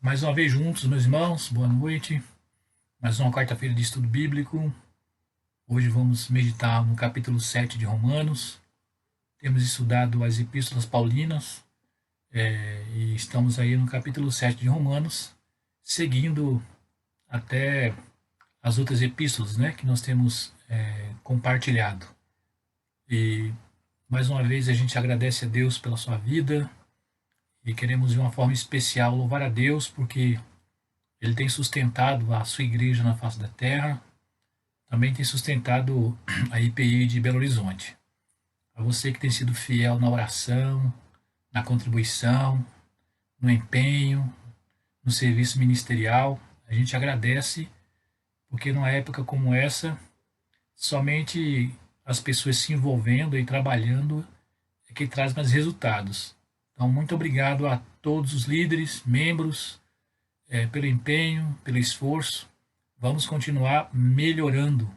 Mais uma vez juntos, meus irmãos, boa noite. Mais uma quarta-feira de estudo bíblico. Hoje vamos meditar no capítulo 7 de Romanos. Temos estudado as epístolas paulinas e estamos aí no capítulo 7 de Romanos, seguindo até as outras epístolas, que nós temos compartilhado. E mais uma vez a gente agradece a Deus pela sua vida e queremos de uma forma especial louvar a Deus porque Ele tem sustentado a sua igreja na face da terra, também tem sustentado a IPI de Belo Horizonte. A você que tem sido fiel na oração, na contribuição, no empenho, no serviço ministerial, a gente agradece, porque numa época como essa, somente as pessoas se envolvendo e trabalhando é que traz mais resultados. Então, muito obrigado a todos os líderes, membros, pelo empenho, pelo esforço. Vamos continuar melhorando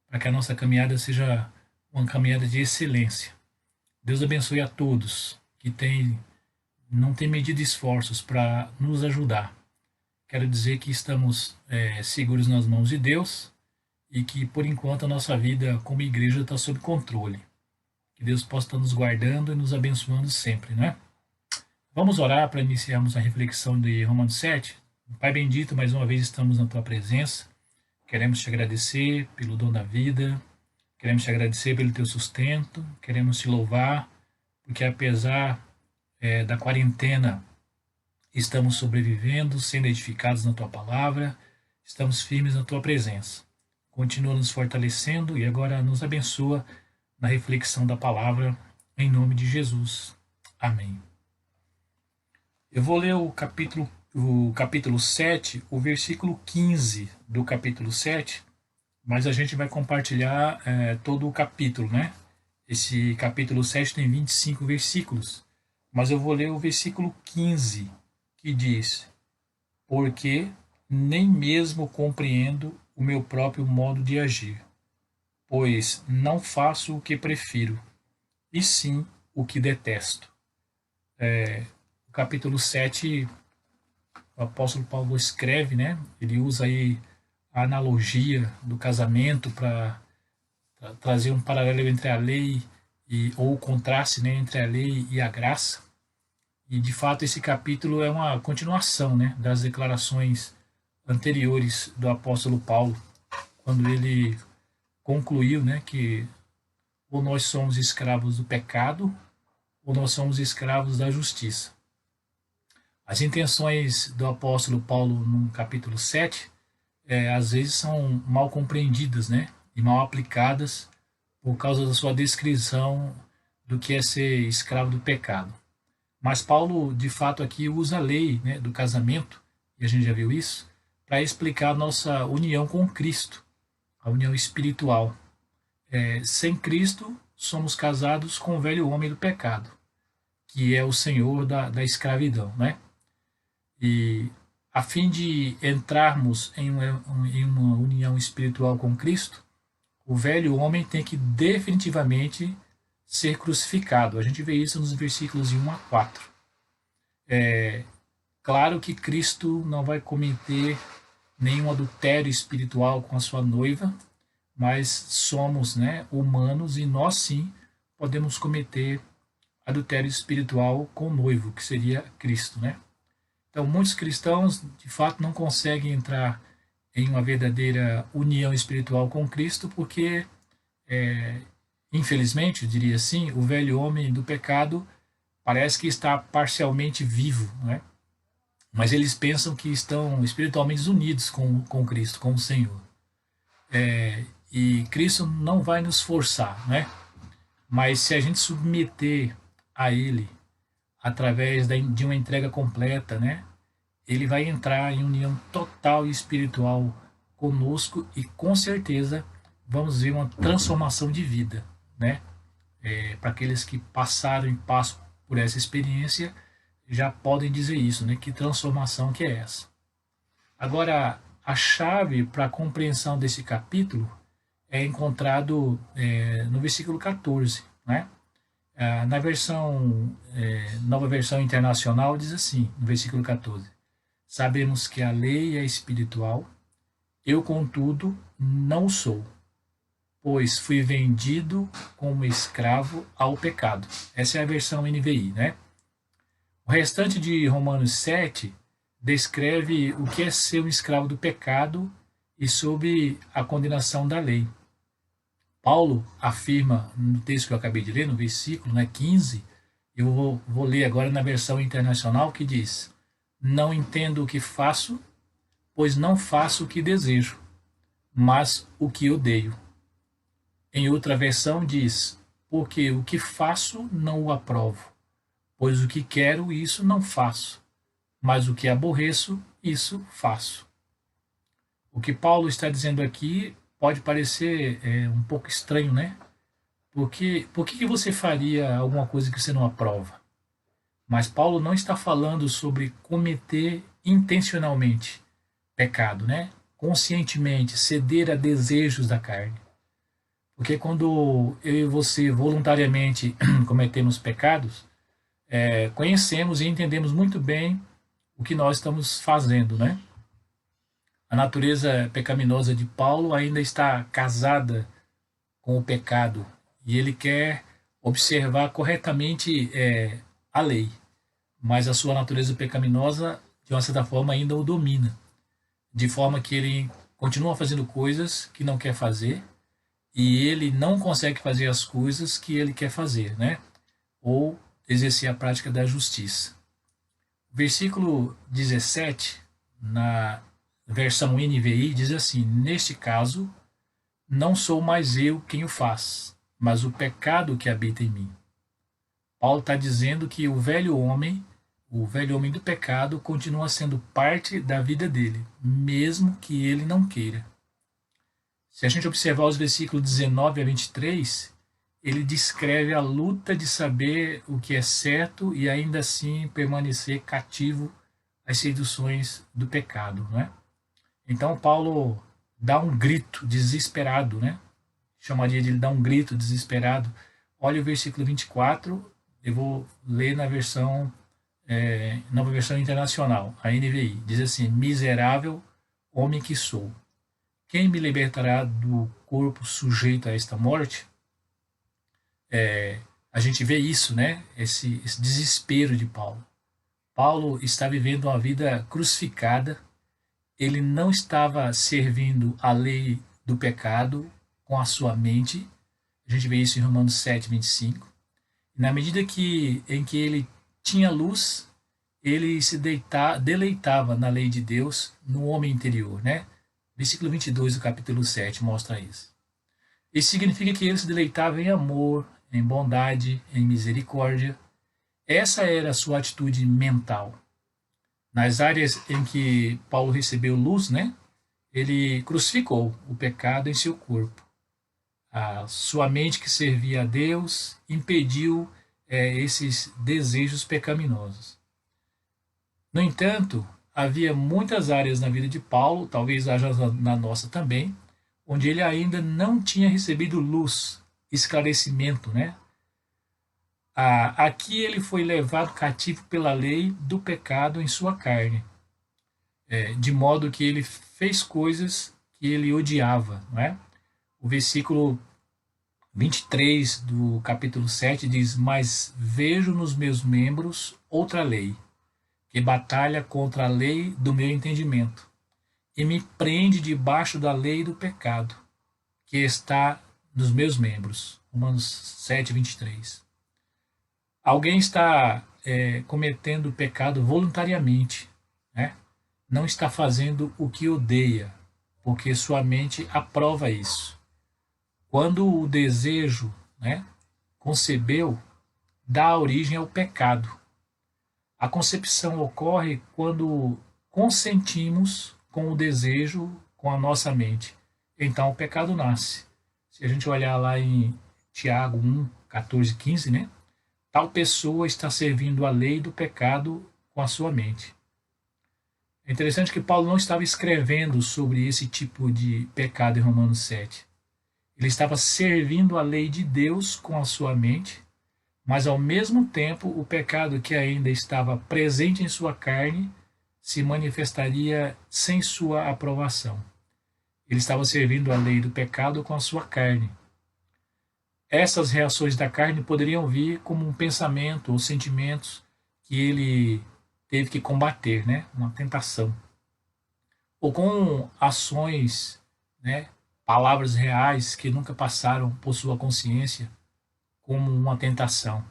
para que a nossa caminhada seja uma caminhada de excelência. Deus abençoe a todos que não têm medido esforços para nos ajudar. Quero dizer que estamos seguros nas mãos de Deus e que, por enquanto, a nossa vida como igreja está sob controle. Que Deus possa estar nos guardando e nos abençoando sempre, né? Vamos orar para iniciarmos a reflexão de Romanos 7. Pai bendito, mais uma vez estamos na Tua presença. Queremos Te agradecer pelo dom da vida. Queremos Te agradecer pelo Teu sustento. Queremos Te louvar, porque apesar da quarentena, estamos sobrevivendo, sendo edificados na Tua palavra. Estamos firmes na Tua presença. Continua nos fortalecendo e agora nos abençoa na reflexão da palavra, em nome de Jesus. Amém. Eu vou ler o capítulo 7, o versículo 15 do capítulo 7, mas a gente vai compartilhar todo o capítulo, né? Esse capítulo 7 tem 25 versículos, mas eu vou ler o versículo 15, que diz: porque nem mesmo compreendo o meu próprio modo de agir, pois não faço o que prefiro, e sim o que detesto. O capítulo 7, o apóstolo Paulo escreve, né? Ele usa aí a analogia do casamento para trazer um paralelo entre a lei ou o contraste, né, entre a lei e a graça. E de fato esse capítulo é uma continuação, né, das declarações anteriores do apóstolo Paulo, quando ele concluiu, né, que ou nós somos escravos do pecado ou nós somos escravos da justiça. As intenções do apóstolo Paulo no capítulo 7 às vezes são mal compreendidas, né, e mal aplicadas por causa da sua descrição do que é ser escravo do pecado. Mas Paulo, de fato, aqui usa a lei, né, do casamento, e a gente já viu isso, para explicar a nossa união com Cristo, a união espiritual. Sem Cristo, somos casados com o velho homem do pecado, que é o senhor da escravidão, né? E a fim de entrarmos em uma união espiritual com Cristo, o velho homem tem que definitivamente ser crucificado. A gente vê isso nos versículos de 1 a 4. Claro que Cristo não vai cometer nenhum adultério espiritual com a sua noiva, mas somos, né, humanos e nós sim podemos cometer adultério espiritual com o noivo, que seria Cristo, né? Então, muitos cristãos, de fato, não conseguem entrar em uma verdadeira união espiritual com Cristo porque, infelizmente, eu diria assim, o velho homem do pecado parece que está parcialmente vivo, né? Mas eles pensam que estão espiritualmente unidos com Cristo, com o Senhor. E Cristo não vai nos forçar, né? Mas se a gente submeter a Ele através de uma entrega completa, né? Ele vai entrar em união total e espiritual conosco e com certeza vamos ver uma transformação de vida, né? Para aqueles que passaram e passam por essa experiência já podem dizer isso, né? Que transformação que é essa? Agora, a chave para a compreensão desse capítulo é encontrado no versículo 14, né? Na nova versão internacional diz assim, no versículo 14: sabemos que a lei é espiritual, eu, contudo, não sou, pois fui vendido como escravo ao pecado. Essa é a versão NVI, né? O restante de Romanos 7 descreve o que é ser um escravo do pecado e sob a condenação da lei. Paulo afirma no texto que eu acabei de ler, no versículo 15, eu vou ler agora na versão internacional, que diz: não entendo o que faço, pois não faço o que desejo, mas o que odeio. Em outra versão diz: porque o que faço não o aprovo, pois o que quero, isso não faço, mas o que aborreço, isso faço. O que Paulo está dizendo aqui pode parecer um pouco estranho, né? Porque por que você faria alguma coisa que você não aprova? Mas Paulo não está falando sobre cometer intencionalmente pecado, né? Conscientemente, ceder a desejos da carne. Porque quando eu e você voluntariamente cometemos pecados, conhecemos e entendemos muito bem o que nós estamos fazendo, né? A natureza pecaminosa de Paulo ainda está casada com o pecado e ele quer observar corretamente a lei, mas a sua natureza pecaminosa, de uma certa forma, ainda o domina, de forma que ele continua fazendo coisas que não quer fazer e ele não consegue fazer as coisas que ele quer fazer, né? Ou exercer a prática da justiça. Versículo 17, na versão NVI, diz assim: neste caso, não sou mais eu quem o faz, mas o pecado que habita em mim. Paulo está dizendo que o velho homem do pecado, continua sendo parte da vida dele, mesmo que ele não queira. Se a gente observar os versículos 19 a 23, ele descreve a luta de saber o que é certo e ainda assim permanecer cativo às seduções do pecado, não é? Então Paulo dá um grito desesperado, né? Chamaria de ele dar um grito desesperado. Olha o versículo 24, eu vou ler na versão nova versão internacional, a NVI. Diz assim: miserável homem que sou, quem me libertará do corpo sujeito a esta morte? A gente vê isso, né? Esse desespero de Paulo. Paulo está vivendo uma vida crucificada. Ele não estava servindo a lei do pecado com a sua mente. A gente vê isso em Romanos 7, 25. E na medida em que ele tinha luz, ele se deleitava na lei de Deus, no homem interior, né? Versículo 22 do capítulo 7 mostra isso. Isso significa que ele se deleitava em amor, em bondade, em misericórdia. Essa era a sua atitude mental. Nas áreas em que Paulo recebeu luz, né? Ele crucificou o pecado em seu corpo. A sua mente, que servia a Deus, impediu esses desejos pecaminosos. No entanto, havia muitas áreas na vida de Paulo, talvez haja na nossa também, onde ele ainda não tinha recebido luz, esclarecimento, né? Aqui ele foi levado cativo pela lei do pecado em sua carne, de modo que ele fez coisas que ele odiava, não é? O versículo 23 do capítulo 7 diz: mas vejo nos meus membros outra lei, que batalha contra a lei do meu entendimento, e me prende debaixo da lei do pecado, que está nos meus membros. Romanos 7, 23. Alguém está cometendo pecado voluntariamente, né? Não está fazendo o que odeia, porque sua mente aprova isso. Quando o desejo, né, concebeu, dá origem ao pecado. A concepção ocorre quando consentimos com o desejo com a nossa mente. Então o pecado nasce. Se a gente olhar lá em Tiago 1, 14, 15, né? Tal pessoa está servindo a lei do pecado com a sua mente. É interessante que Paulo não estava escrevendo sobre esse tipo de pecado em Romanos 7. Ele estava servindo a lei de Deus com a sua mente, mas ao mesmo tempo o pecado que ainda estava presente em sua carne se manifestaria sem sua aprovação. Ele estava servindo a lei do pecado com a sua carne. Essas reações da carne poderiam vir como um pensamento ou sentimentos que ele teve que combater, né? Uma tentação. Ou com ações, né? Palavras reais que nunca passaram por sua consciência como uma tentação.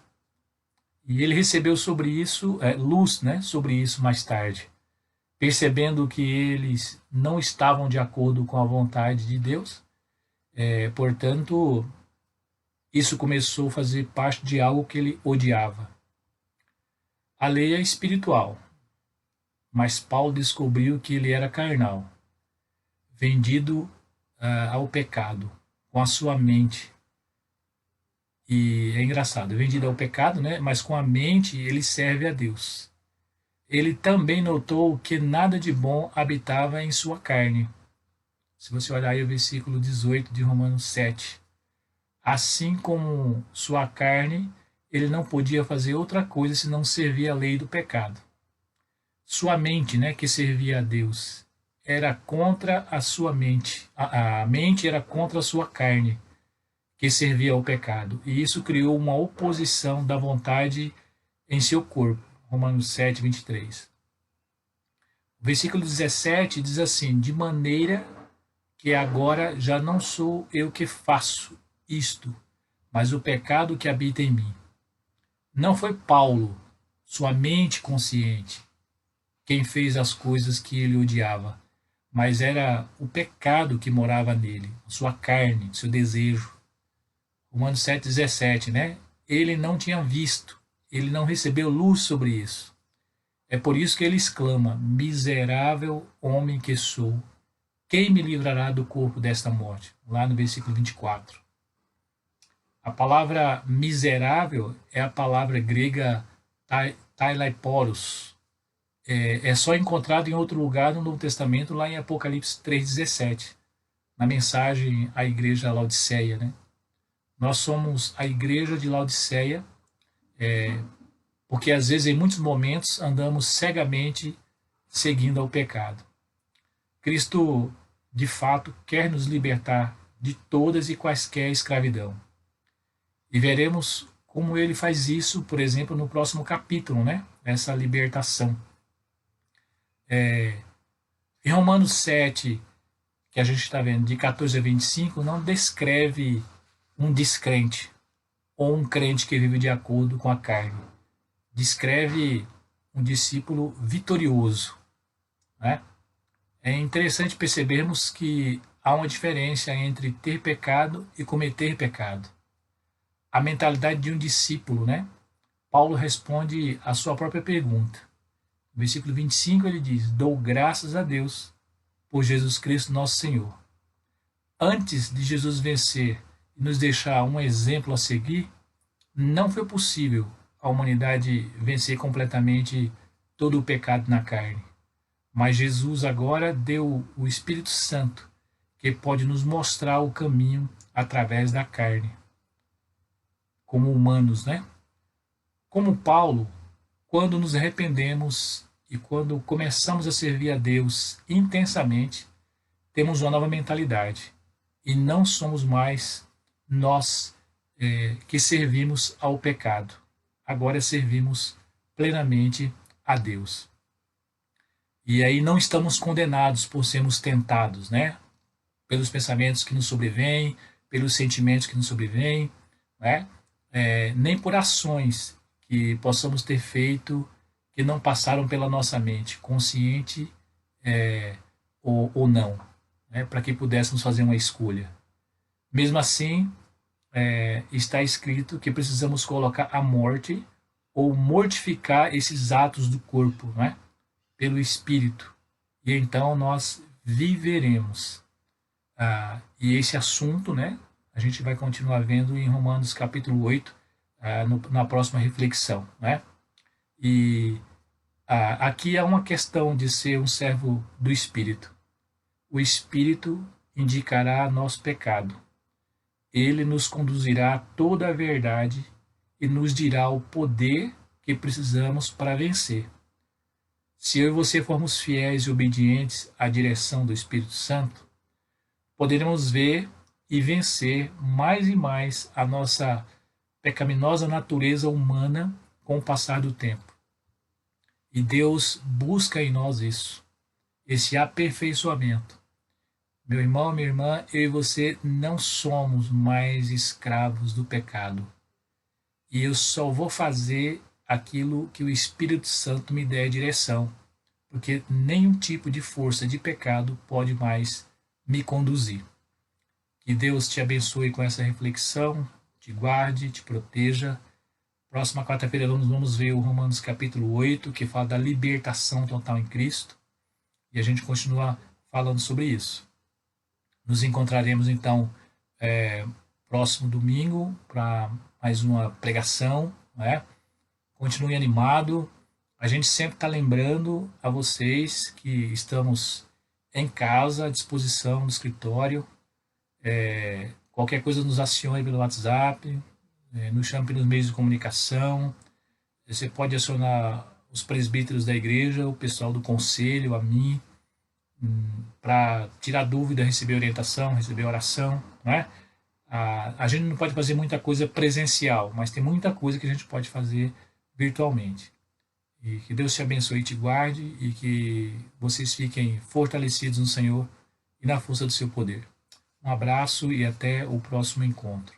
E ele recebeu sobre isso, luz, né? Sobre isso mais tarde. Percebendo que eles não estavam de acordo com a vontade de Deus, portanto, isso começou a fazer parte de algo que ele odiava. A lei é espiritual, mas Paulo descobriu que ele era carnal, vendido ao pecado, com a sua mente. E é engraçado, vendido ao pecado, né? Mas com a mente ele serve a Deus. Ele também notou que nada de bom habitava em sua carne. Se você olhar aí o versículo 18 de Romanos 7. Assim como sua carne, ele não podia fazer outra coisa senão servir a lei do pecado. Sua mente, né, que servia a Deus, era contra a sua mente. A mente era contra a sua carne, que servia ao pecado. E isso criou uma oposição da vontade em seu corpo. Romanos 7, 23. O versículo 17 diz assim: de maneira que agora já não sou eu que faço isto, mas o pecado que habita em mim. Não foi Paulo, sua mente consciente, quem fez as coisas que ele odiava, mas era o pecado que morava nele, sua carne, seu desejo. Romanos 7,17, né? Ele não tinha visto, ele não recebeu luz sobre isso. É por isso que ele exclama: miserável homem que sou, quem me livrará do corpo desta morte? Lá no versículo 24. A palavra miserável é a palavra grega taileiporos. É só encontrado em outro lugar no Novo Testamento, lá em Apocalipse 3,17, na mensagem à igreja Laodiceia, né? Nós somos a igreja de Laodiceia, porque às vezes, em muitos momentos, andamos cegamente seguindo ao pecado. Cristo, de fato, quer nos libertar de todas e quaisquer escravidão. E veremos como ele faz isso, por exemplo, no próximo capítulo, né? Essa libertação. Em Romanos 7, que a gente está vendo, de 14 a 25, não descreve um descrente ou um crente que vive de acordo com a carne. Descreve um discípulo vitorioso, né? É interessante percebermos que há uma diferença entre ter pecado e cometer pecado. A mentalidade de um discípulo, né? Paulo responde a sua própria pergunta. No versículo 25 ele diz: dou graças a Deus por Jesus Cristo nosso Senhor. Antes de Jesus vencer e nos deixar um exemplo a seguir, não foi possível a humanidade vencer completamente todo o pecado na carne. Mas Jesus agora deu o Espírito Santo, que pode nos mostrar o caminho através da carne, como humanos, né? Como Paulo, quando nos arrependemos e quando começamos a servir a Deus intensamente, temos uma nova mentalidade e não somos mais nós que servimos ao pecado. Agora servimos plenamente a Deus. E aí não estamos condenados por sermos tentados, né? Pelos pensamentos que nos sobrevêm, pelos sentimentos que nos sobrevêm, né? Nem por ações que possamos ter feito que não passaram pela nossa mente, consciente ou não, né? Para que pudéssemos fazer uma escolha. Mesmo assim, está escrito que precisamos colocar a morte ou mortificar esses atos do corpo, né? Pelo Espírito. E então nós viveremos. E esse assunto, né? A gente vai continuar vendo em Romanos capítulo 8, na próxima reflexão, né? E aqui é uma questão de ser um servo do Espírito. O Espírito indicará nosso pecado. Ele nos conduzirá a toda a verdade e nos dirá o poder que precisamos para vencer. Se eu e você formos fiéis e obedientes à direção do Espírito Santo, poderemos ver e vencer mais e mais a nossa pecaminosa natureza humana com o passar do tempo. E Deus busca em nós isso, esse aperfeiçoamento. Meu irmão, minha irmã, eu e você não somos mais escravos do pecado. E eu só vou fazer aquilo que o Espírito Santo me der direção, porque nenhum tipo de força de pecado pode mais me conduzir. Que Deus te abençoe com essa reflexão, te guarde, te proteja. Próxima quarta-feira nós vamos ver o Romanos capítulo 8, que fala da libertação total em Cristo. E a gente continua falando sobre isso. Nos encontraremos então próximo domingo para mais uma pregação, né? Continue animado. A gente sempre está lembrando a vocês que estamos em casa, à disposição no escritório. Qualquer coisa nos acione pelo WhatsApp, nos chame pelos meios de comunicação. Você pode acionar os presbíteros da igreja, o pessoal do conselho, a mim, para tirar dúvida, receber orientação, receber oração, né? A gente não pode fazer muita coisa presencial, mas tem muita coisa que a gente pode fazer virtualmente. E que Deus te abençoe e te guarde e que vocês fiquem fortalecidos no Senhor e na força do seu poder. Um abraço e até o próximo encontro.